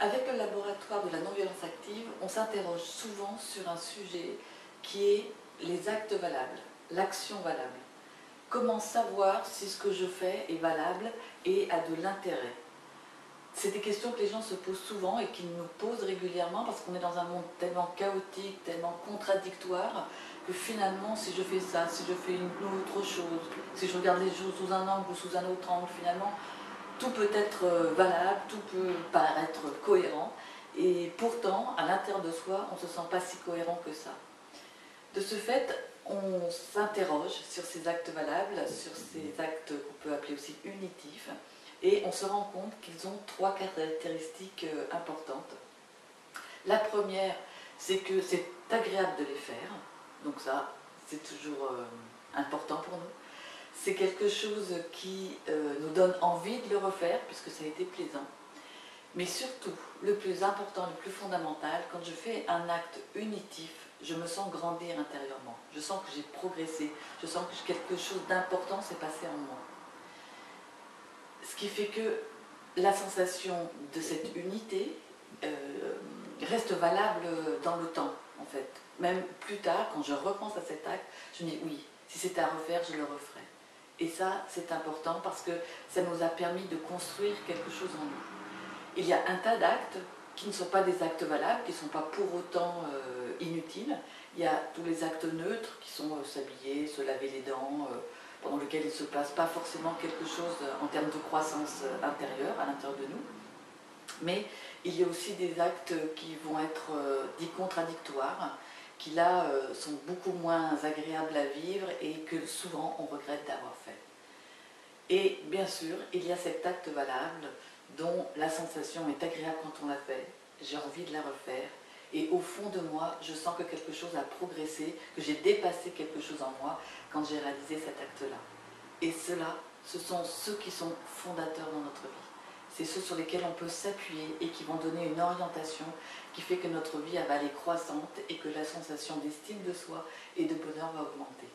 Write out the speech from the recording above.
Avec le laboratoire de la non-violence active, on s'interroge souvent sur un sujet qui est les actes valables, l'action valable. Comment savoir si ce que je fais est valable et a de l'intérêt? C'est des questions que les gens se posent souvent et qu'ils nous posent régulièrement parce qu'on est dans un monde tellement chaotique, tellement contradictoire, que finalement, si je fais ça, si je fais une autre chose, si je regarde les choses sous un angle ou sous un autre angle, finalement, tout peut être valable, tout peut paraître cohérent, et pourtant, à l'intérieur de soi, on ne se sent pas si cohérent que ça. De ce fait, on s'interroge sur ces actes valables, sur ces actes qu'on peut appeler aussi unitifs, et on se rend compte qu'ils ont trois caractéristiques importantes. La première, c'est que c'est agréable de les faire, donc ça, c'est toujours important pour nous. C'est quelque chose qui nous donne envie de le refaire, puisque ça a été plaisant. Mais surtout, le plus important, le plus fondamental, quand je fais un acte unitif, je me sens grandir intérieurement. Je sens que j'ai progressé, je sens que quelque chose d'important s'est passé en moi. Ce qui fait que la sensation de cette unité reste valable dans le temps, en fait. Même plus tard, quand je repense à cet acte, je me dis oui, si c'était à refaire, je le referais. Et ça, c'est important parce que ça nous a permis de construire quelque chose en nous. Il y a un tas d'actes qui ne sont pas des actes valables, qui ne sont pas pour autant inutiles. Il y a tous les actes neutres qui sont s'habiller, se laver les dents, pendant lesquels il ne se passe pas forcément quelque chose en termes de croissance intérieure à l'intérieur de nous. Mais il y a aussi des actes qui vont être dits contradictoires, qui là sont beaucoup moins agréables à vivre et que souvent on regrette d'avoir fait. Et bien sûr, il y a cet acte valable dont la sensation est agréable quand on l'a fait, j'ai envie de la refaire, et au fond de moi, je sens que quelque chose a progressé, que j'ai dépassé quelque chose en moi quand j'ai réalisé cet acte-là. Et ceux-là, ce sont ceux qui sont fondateurs dans notre vie. C'est ceux sur lesquels on peut s'appuyer et qui vont donner une orientation qui fait que notre vie va aller croissante et que la sensation d'estime de soi et de bonheur va augmenter.